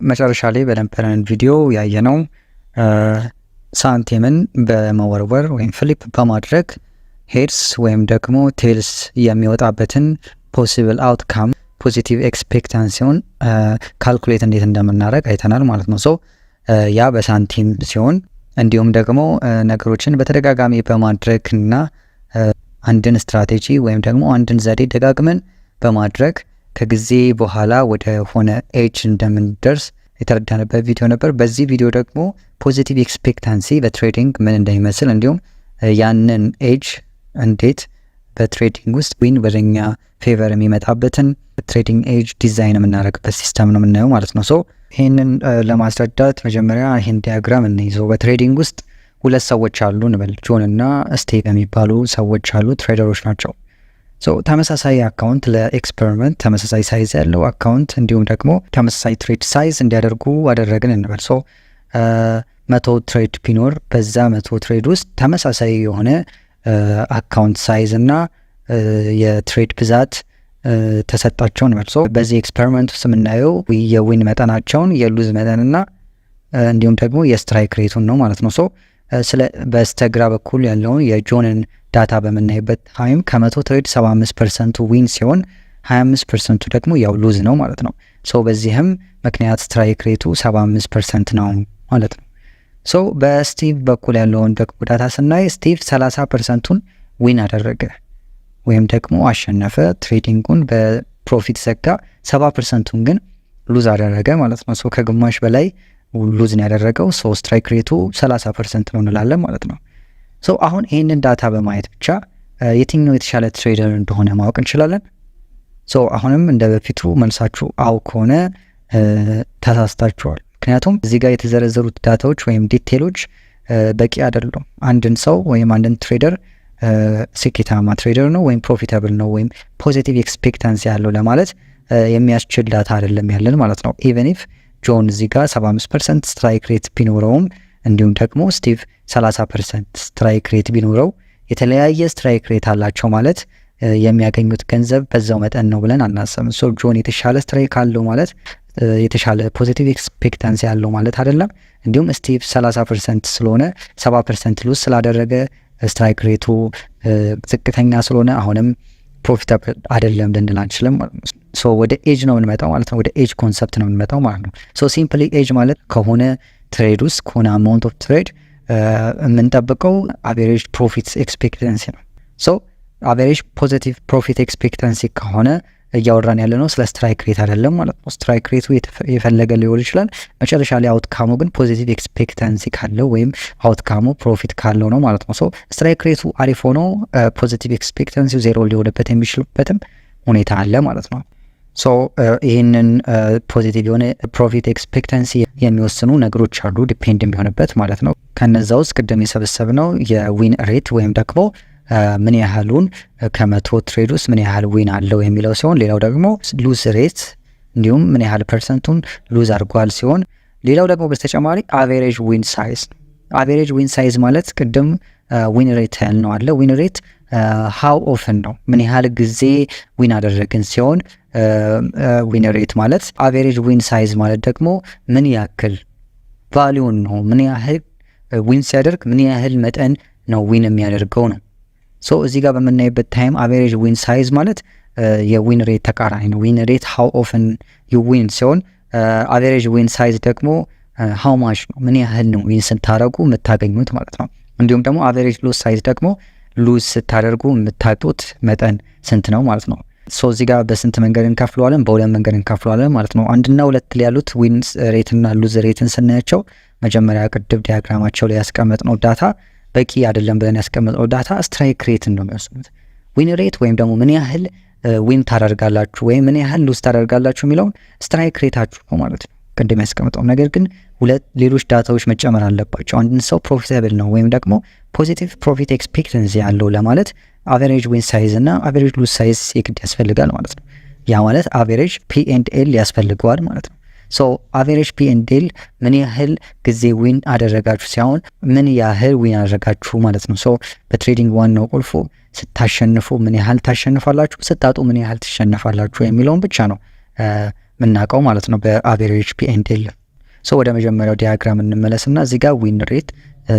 መጨረሻ ላይ በነበረን ቪዲዮ ያየነው ሳንቲምን በመወርወር ወይም ፍሊፕ በማድረግ ሄድስ ወይም ደግሞ ቴልስ የሚወጣበትን ፖሲብል አውትካም ፖዚቲቭ ኤክስፔክታንሲውን ካልኩሌት እንዴት እንደምናደርግ አይተናል ማለት ነው። ያ በሳንቲም ሲሆን እንዲሁም ደግሞ ነገሮችን በተደጋጋሚ በማድረግና አንድን ስትራቴጂ ወይም ደግሞ አንድን ዘዴ ደጋግመን በማድረግ ከጊዜ በኋላ ወደ ሆነ ኤጅ እንደምንደርስ የተረዳንበት ቪዲዮ ነበር። በዚህ ቪዲዮ ደግሞ ፖዚቲቭ ኤክስፔክታንሲ በትሬዲንግ ምን እንደሚመስል እንዲሁም ያንን ኤጅ እንዴት በትሬዲንግ ውስጥ ዊን ወደኛ ፌቨር የሚመጣበትን ትሬዲንግ ኤጅ ዲዛይን የምናደርግበት ሲስተም ነው የምናየው ማለት ነው። ይህንን ለማስረዳት መጀመሪያ ይህን ዲያግራም እንይዘው። በትሬዲንግ ውስጥ ሁለት ሰዎች አሉ እንበል፣ ጆን እና ስቲቭ የሚባሉ ሰዎች አሉ፣ ትሬደሮች ናቸው። ተመሳሳይ አካውንት ለኤክስፐሪመንት ተመሳሳይ ሳይዝ ያለው አካውንት እንዲሁም ደግሞ ተመሳሳይ ትሬድ ሳይዝ እንዲያደርጉ አደረግን እንበል። 100 ትሬድ ቢኖር በዛ 100 ትሬድ ውስጥ ተመሳሳይ የሆነ አካውንት ሳይዝ እና የትሬድ ብዛት ተሰጣቸው እንበል። በዚህ ኤክስፐሪመንት ውስጥ የምናየው የዊን መጠናቸውን የሉዝ መጠንና እንዲሁም ደግሞ የስትራይክ ሬቱን ነው ማለት ነው። በስተግራ በኩል ያለውን የጆንን ዳታ በምናይበት ታይም ከ100 ትሬድ 75% ዊን ሲሆን 25% ደግሞ ያው ሉዝ ነው ማለት ነው። በዚህም ምክንያት ስትራይክ ሬቱ 75% ነው ማለት ነው። በስቲቭ በኩል ያለውን ደግሞ ዳታ ስናይ ስቲቭ 30%ቱን ዊን አደረገ ወይም ደግሞ አሸነፈ፣ ትሬዲንጉን በፕሮፊት ዘጋ። 70%ቱን ግን ሉዝ አደረገ ማለት ነው። ከግማሽ በላይ ሉዝ ነው ያደረገው። ስትራይክ ሬቱ 30% ነው እንላለን ማለት ነው። አሁን ይህንን ዳታ በማየት ብቻ የትኛው የተሻለ ትሬደር እንደሆነ ማወቅ እንችላለን። አሁንም እንደ በፊቱ መልሳችሁ አው ከሆነ ተሳስታችኋል። ምክንያቱም እዚህ ጋር የተዘረዘሩት ዳታዎች ወይም ዲቴሎች በቂ አይደሉም። አንድን ሰው ወይም አንድን ትሬደር ስኬታማ ትሬደር ነው ወይም ፕሮፊታብል ነው ወይም ፖዚቲቭ ኤክስፔክታንሲ ያለው ለማለት የሚያስችል ዳታ አይደለም ያለን ማለት ነው። ኢቨን ኢፍ ጆን እዚህ ጋር 75% ስትራይክ ሬት ቢኖረውም እንዲሁም ደግሞ ስቲቭ 30% ስትራይክ ሬት ቢኖረው የተለያየ ስትራይክ ሬት አላቸው ማለት የሚያገኙት ገንዘብ በዛው መጠን ነው ብለን አናስብም። ጆን የተሻለ ስትራይክ አለው ማለት የተሻለ ፖዚቲቭ ኤክስፔክታንሲ ያለው ማለት አይደለም። እንዲሁም ስቲቭ 30% ስለሆነ 70% ሉዝ ስላደረገ ስትራይክ ሬቱ ዝቅተኛ ስለሆነ አሁንም ፕሮፊታብል አይደለም ልንል አንችልም ማለት ነው። ወደ ኤጅ ነው የምንመጣው ማለት ነው። ወደ ኤጅ ኮንሰፕት ነው የምንመጣው ማለት ነው። ሲምፕሊ ኤጅ ማለት ከሆነ ትሬድ ውስጥ ከሆነ አማውንት ኦፍ ትሬድ የምንጠብቀው አቬሬጅ ፕሮፊት ኤክስፔክታንሲ ነው። አቬሬጅ ፖዚቲቭ ፕሮፊት ኤክስፔክታንሲ ከሆነ እያወራን ያለ ነው ስለ ስትራይክ ሬት አይደለም ማለት ነው። ስትራይክ ሬቱ የፈለገ ሊሆን ይችላል። መጨረሻ ላይ አውትካሙ ግን ፖዚቲቭ ኤክስፔክታንሲ ካለው ወይም አውትካሙ ፕሮፊት ካለው ነው ማለት ነው። ስትራይክ ሬቱ አሪፍ ሆኖ ፖዚቲቭ ኤክስፔክታንሲ ዜሮ ሊሆንበት የሚችልበትም ሁኔታ አለ ማለት ነው። ይህንን ፖዚቲቭ የሆነ ፕሮፊት ኤክስፔክታንሲ የሚወስኑ ነገሮች አሉ ዲፔንድ የሚሆንበት ማለት ነው። ከነዛ ውስጥ ቅድም የሰበሰብነው የዊን ሬት ወይም ደግሞ ምን ያህሉን ከ100 ትሬድ ውስጥ ምን ያህል ዊን አለው የሚለው ሲሆን፣ ሌላው ደግሞ ሉዝ ሬት እንዲሁም ምን ያህል ፐርሰንቱን ሉዝ አድርጓል ሲሆን፣ ሌላው ደግሞ በተጨማሪ አቬሬጅ ዊን ሳይዝ። አቬሬጅ ዊን ሳይዝ ማለት ቅድም ዊን ሬት ያልነው አለ። ዊን ሬት ሃው ኦፍን ነው ምን ያህል ጊዜ ዊን አደረግን ሲሆን፣ ዊን ሬት ማለት አቬሬጅ ዊን ሳይዝ ማለት ደግሞ ምን ያክል ቫሊዩን ነው ምን ያህል ዊን ሲያደርግ ምን ያህል መጠን ነው ዊን የሚያደርገው ነው። እዚህ ጋር በምናይበት ታይም አቬሬጅ ዊን ሳይዝ ማለት የዊን ሬት ተቃራኒ ነው። ዊን ሬት ሃው ኦፍን ዩ ዊን ሲሆን አቬሬጅ ዊን ሳይዝ ደግሞ ሃው ማች ነው ምን ያህል ነው ዊን ስታደርጉ የምታገኙት ማለት ነው። እንዲሁም ደግሞ አቬሬጅ ሉዝ ሳይዝ ደግሞ ሉዝ ስታደርጉ የምታጡት መጠን ስንት ነው ማለት ነው። እዚህ ጋር በስንት መንገድ እንከፍለዋለን? በሁለት መንገድ እንከፍለዋለን ማለት ነው። 1 እና 2 ላይ ያሉት ዊን ሬት እና ሉዝ ሬትን ስናያቸው መጀመሪያ ቅድም ዲያግራማቸው ላይ ያስቀመጥነው ዳታ በቂ አይደለም ብለን ያስቀመጥነው ዳታ ስትራይክ ሬትን ነው የሚወስኑት። ዊን ሬት ወይም ደግሞ ምን ያህል ዊን ታደርጋላችሁ ወይም ምን ያህል ሉዝ ታደርጋላችሁ የሚለውን ስትራይክ ሬታችሁ ነው ማለት ነው ቅድም ያስቀመጠው። ነገር ግን ሌሎች ዳታዎች መጨመር አለባቸው። አንድን ሰው ፕሮፊታብል ነው ወይም ደግሞ ፖዚቲቭ ፕሮፊት ኤክስፔክታንሲ ያለው ለማለት አቨሬጅ ዊን ሳይዝ እና አቨሬጅ ሉዝ ሳይዝ የግድ ያስፈልጋል ማለት ነው። ያ ማለት አቨሬጅ P&L ያስፈልገዋል ማለት ነው። አቨሬጅ P&L ምን ያህል ጊዜ ዊን አደረጋችሁ ሳይሆን ምን ያህል ዊን አደረጋችሁ ማለት ነው። በትሬዲንግ ዋናው ቁልፉ ስታሸንፉ ምን ያህል ታሸንፋላችሁ፣ ስታጡ ምን ያህል ትሸነፋላችሁ የሚለውን ብቻ ነው የምናውቀው ማለት ነው በአቬሬጅ ፒኤንኤል። ሶ ወደ መጀመሪያው ዲያግራም እንመለስና እዚህ ጋር ዊን ሬት፣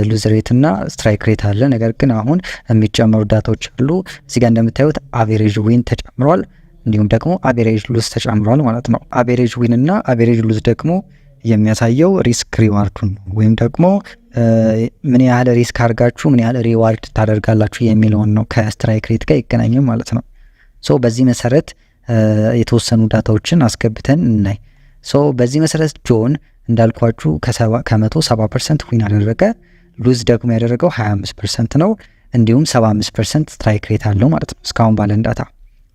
ሉዝ ሬት እና ስትራይክ ሬት አለ። ነገር ግን አሁን የሚጨመሩ ዳታዎች አሉ። እዚህ ጋር እንደምታዩት አቬሬጅ ዊን ተጨምሯል፣ እንዲሁም ደግሞ አቬሬጅ ሉዝ ተጨምሯል ማለት ነው። አቬሬጅ ዊን እና አቬሬጅ ሉዝ ደግሞ የሚያሳየው ሪስክ ሪዋርዱን ነው፣ ወይም ደግሞ ምን ያህል ሪስክ አድርጋችሁ ምን ያህል ሪዋርድ ታደርጋላችሁ የሚለውን ነው። ከስትራይክ ሬት ጋር ይገናኛል ማለት ነው። ሶ በዚህ መሰረት የተወሰኑ ዳታዎችን አስገብተን እናይ። ሶ በዚህ መሰረት ጆን እንዳልኳችሁ ከመቶ 70% ዊን አደረገ። ሉዝ ደግሞ ያደረገው 25% ነው። እንዲሁም 75% ስትራይክ ሬት አለው ማለት ነው እስካሁን ባለን ዳታ።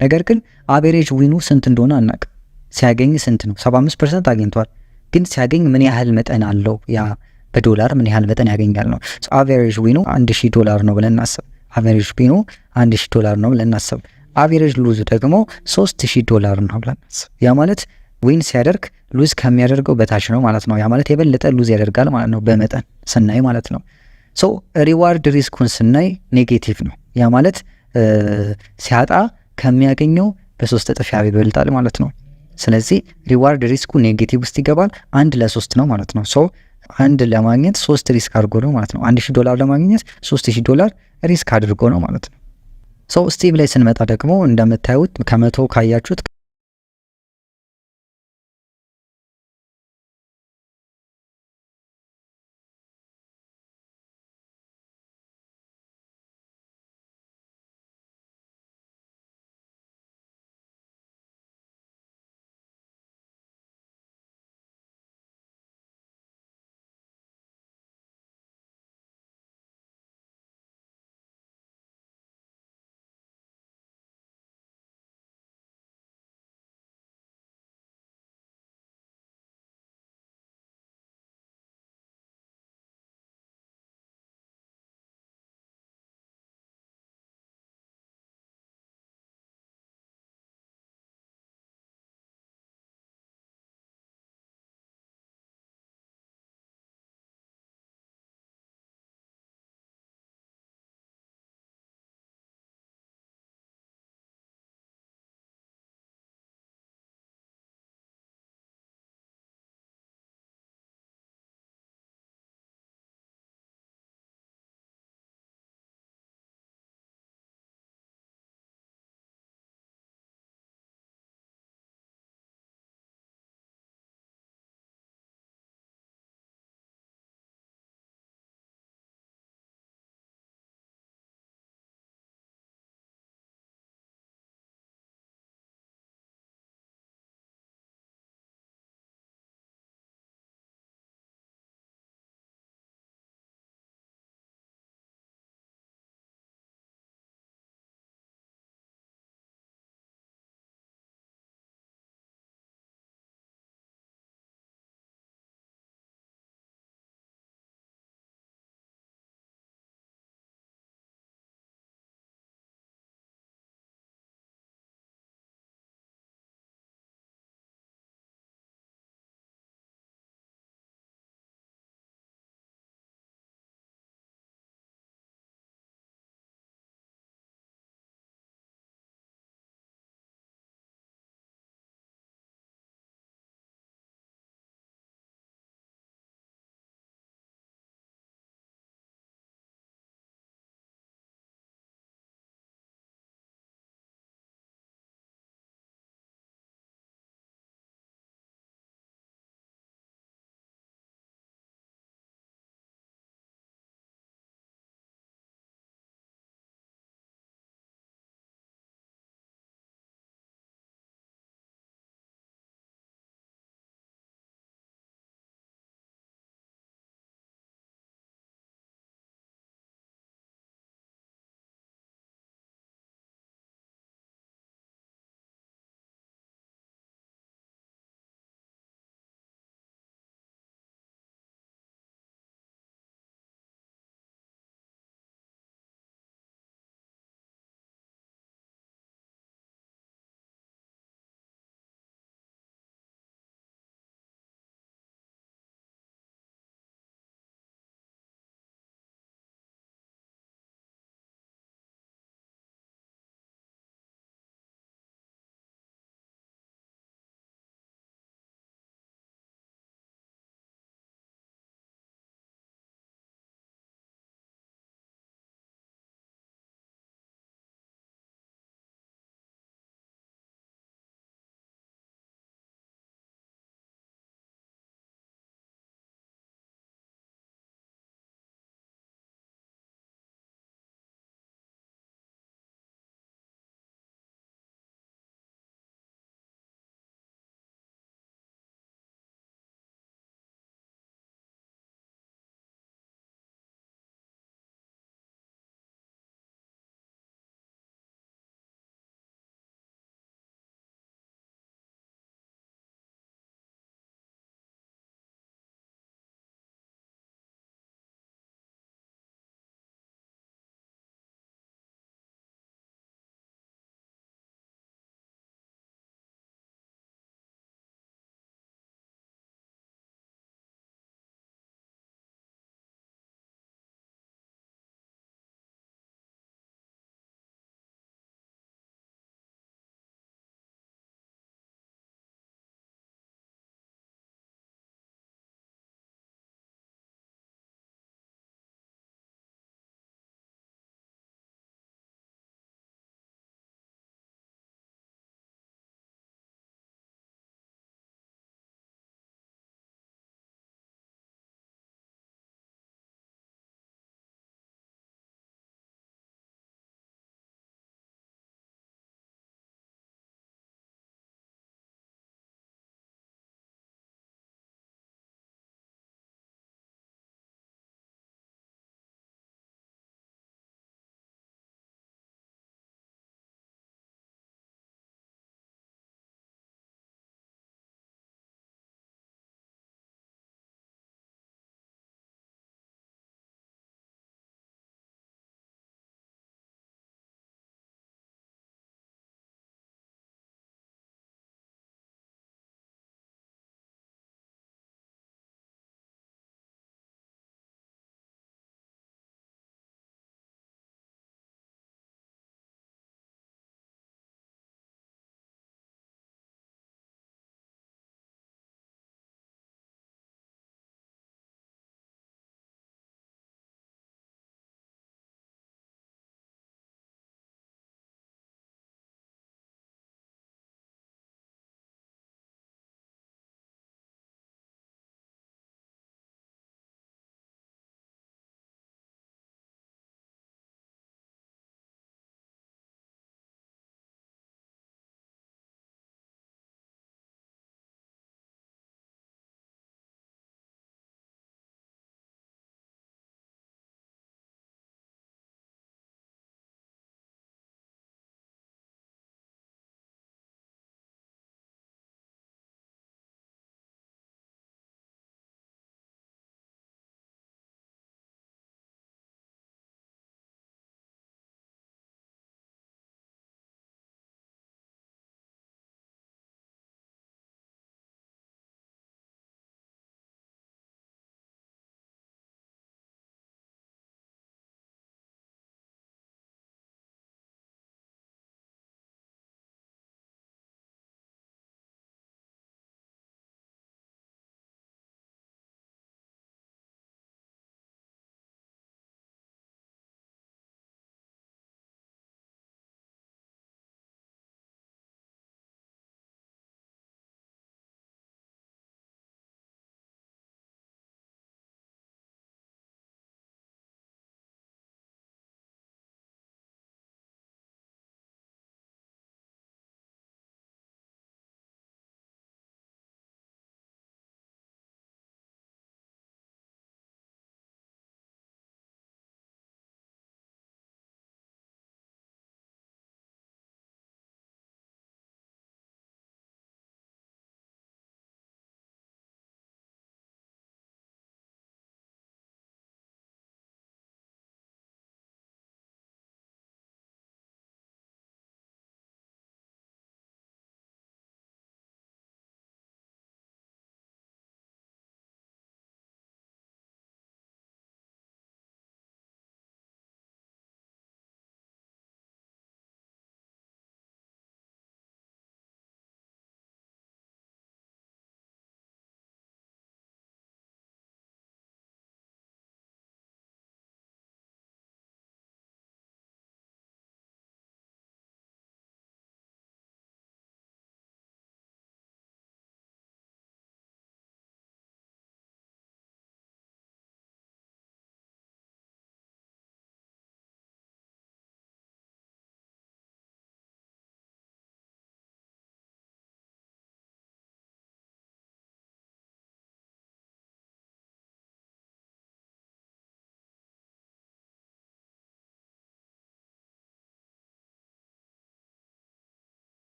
ነገር ግን አቬሬጅ ዊኑ ስንት እንደሆነ አናውቅም። ሲያገኝ ስንት ነው? 75% አግኝቷል። ግን ሲያገኝ ምን ያህል መጠን አለው? ያ በዶላር ምን ያህል መጠን ያገኛል ነው። አቬሬጅ ዊኑ $1000 ነው ብለን እናስብ። አቬሬጅ ዊኑ $1000 ነው ብለን እናስብ። አቬሬጅ ሉዝ ደግሞ $3000 ነው ብለን እናስብ። ያ ማለት ዊን ሲያደርግ ሉዝ ከሚያደርገው በታች ነው ማለት ነው። ያ ማለት የበለጠ ሉዝ ያደርጋል ማለት ነው በመጠን ስናይ ማለት ነው። ሶ ሪዋርድ ሪስኩን ስናይ ኔጌቲቭ ነው። ያ ማለት ሲያጣ ከሚያገኘው በ3 እጥፍ ይበልጣል ማለት ነው። ስለዚህ ሪዋርድ ሪስኩ ኔጌቲቭ ውስጥ ይገባል። 1 ለ3 ነው ማለት ነው። ሶ 1 ለማግኘት 3 ሪስክ አድርጎ ነው ማለት ነው። $1000 ለማግኘት $3000 ሪስክ አድርጎ ነው ማለት ነው። ሶ ስቲቭ ላይ ስንመጣ ደግሞ እንደምታዩት ከመቶ ካያችሁት